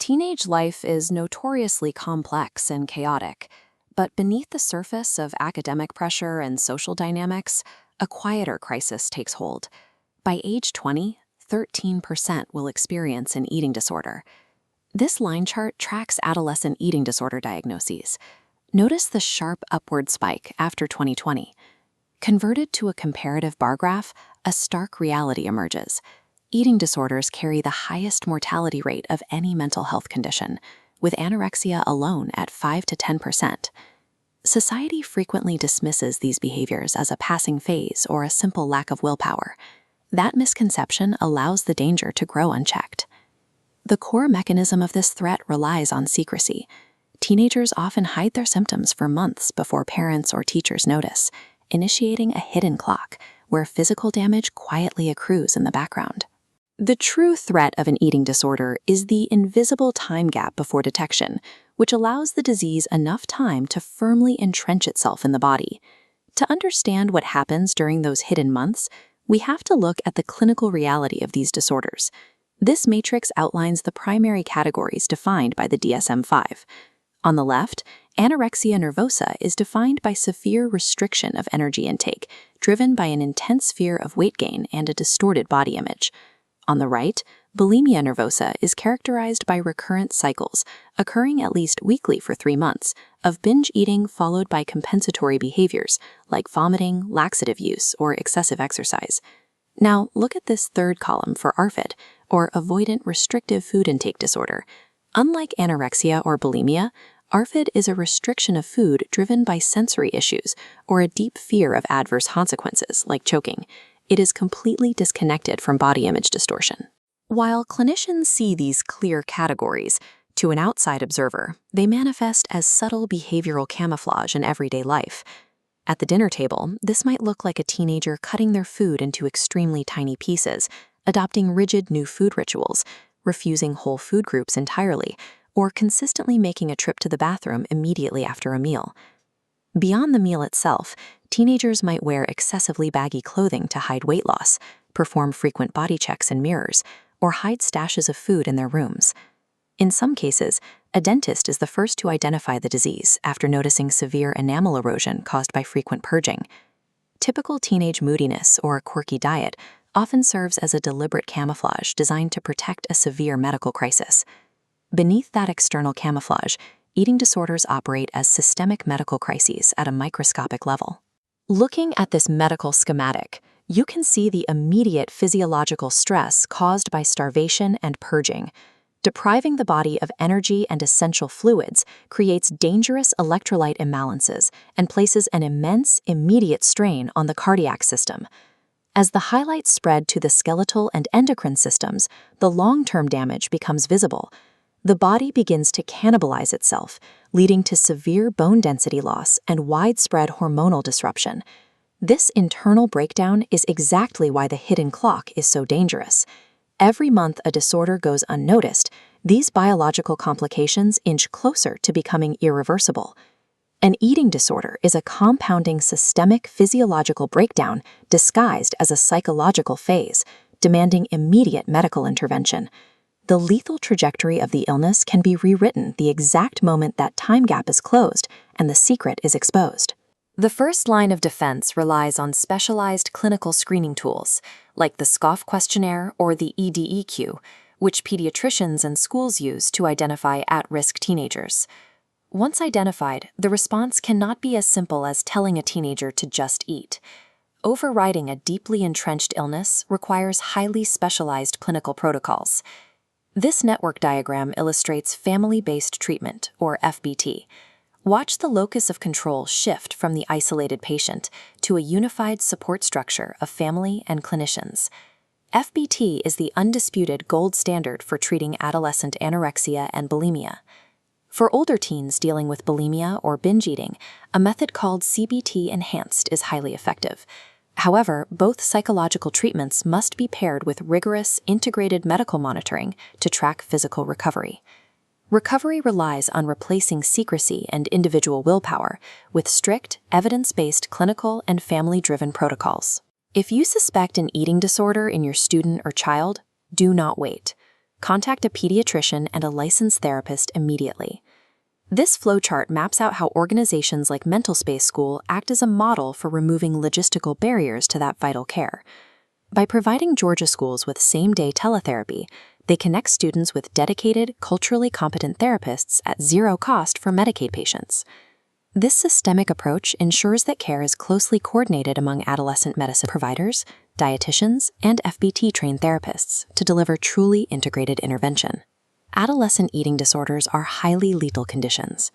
Teenage life is notoriously complex and chaotic, but beneath the surface of academic pressure and social dynamics, a quieter crisis takes hold. By age 20, 13% will experience an eating disorder. This line chart tracks adolescent eating disorder diagnoses. Notice the sharp upward spike after 2020. Converted to a comparative bar graph, a stark reality emerges. Eating disorders carry the highest mortality rate of any mental health condition, with anorexia alone at 5 to 10%. Society frequently dismisses these behaviors as a passing phase or a simple lack of willpower. That misconception allows the danger to grow unchecked. The core mechanism of this threat relies on secrecy. Teenagers often hide their symptoms for months before parents or teachers notice, initiating a hidden clock where physical damage quietly accrues in the background. The true threat of an eating disorder is the invisible time gap before detection, which allows the disease enough time to firmly entrench itself in the body. To understand what happens during those hidden months, we have to look at the clinical reality of these disorders. This matrix outlines the primary categories defined by the DSM-5. On the left, anorexia nervosa is defined by severe restriction of energy intake, driven by an intense fear of weight gain and a distorted body image. On the right, bulimia nervosa is characterized by recurrent cycles, occurring at least weekly for 3 months, of binge eating followed by compensatory behaviors like vomiting, laxative use, or excessive exercise. Now, look at this third column for ARFID, or avoidant restrictive food intake disorder. Unlike anorexia or bulimia, ARFID is a restriction of food driven by sensory issues or a deep fear of adverse consequences like choking. It is completely disconnected from body image distortion. While clinicians see these clear categories, to an outside observer, they manifest as subtle behavioral camouflage in everyday life. At the dinner table, this might look like a teenager cutting their food into extremely tiny pieces, adopting rigid new food rituals, refusing whole food groups entirely, or consistently making a trip to the bathroom immediately after a meal. Beyond the meal itself, teenagers might wear excessively baggy clothing to hide weight loss, perform frequent body checks in mirrors, or hide stashes of food in their rooms. In some cases, a dentist is the first to identify the disease after noticing severe enamel erosion caused by frequent purging. Typical teenage moodiness or a quirky diet often serves as a deliberate camouflage designed to protect a severe medical crisis. Beneath that external camouflage, eating disorders operate as systemic medical crises at a microscopic level. Looking at this medical schematic, you can see the immediate physiological stress caused by starvation and purging. Depriving the body of energy and essential fluids creates dangerous electrolyte imbalances and places an immense, immediate strain on the cardiac system. As the highlights spread to the skeletal and endocrine systems, the long-term damage becomes visible. The body begins to cannibalize itself, leading to severe bone density loss and widespread hormonal disruption. This internal breakdown is exactly why the hidden clock is so dangerous. Every month a disorder goes unnoticed, these biological complications inch closer to becoming irreversible. An eating disorder is a compounding systemic physiological breakdown disguised as a psychological phase, demanding immediate medical intervention. The lethal trajectory of the illness can be rewritten the exact moment that time gap is closed and the secret is exposed. The first line of defense relies on specialized clinical screening tools, like the SCOFF questionnaire or the EDEQ, which pediatricians and schools use to identify at-risk teenagers. Once identified, the response cannot be as simple as telling a teenager to just eat. Overriding a deeply entrenched illness requires highly specialized clinical protocols. This network diagram illustrates family-based treatment, or FBT. Watch the locus of control shift from the isolated patient to a unified support structure of family and clinicians. FBT is the undisputed gold standard for treating adolescent anorexia and bulimia. For older teens dealing with bulimia or binge eating, a method called CBT Enhanced is highly effective. However, both psychological treatments must be paired with rigorous, integrated medical monitoring to track physical recovery. Recovery relies on replacing secrecy and individual willpower with strict, evidence-based clinical and family-driven protocols. If you suspect an eating disorder in your student or child, do not wait. contact a pediatrician and a licensed therapist immediately. This flowchart maps out how organizations like MentalSpace School act as a model for removing logistical barriers to that vital care. By providing Georgia schools with same-day teletherapy, they connect students with dedicated, culturally competent therapists at zero cost for Medicaid patients. This systemic approach ensures that care is closely coordinated among adolescent medicine providers, dietitians, and FBT-trained therapists to deliver truly integrated intervention. Adolescent eating disorders are highly lethal conditions.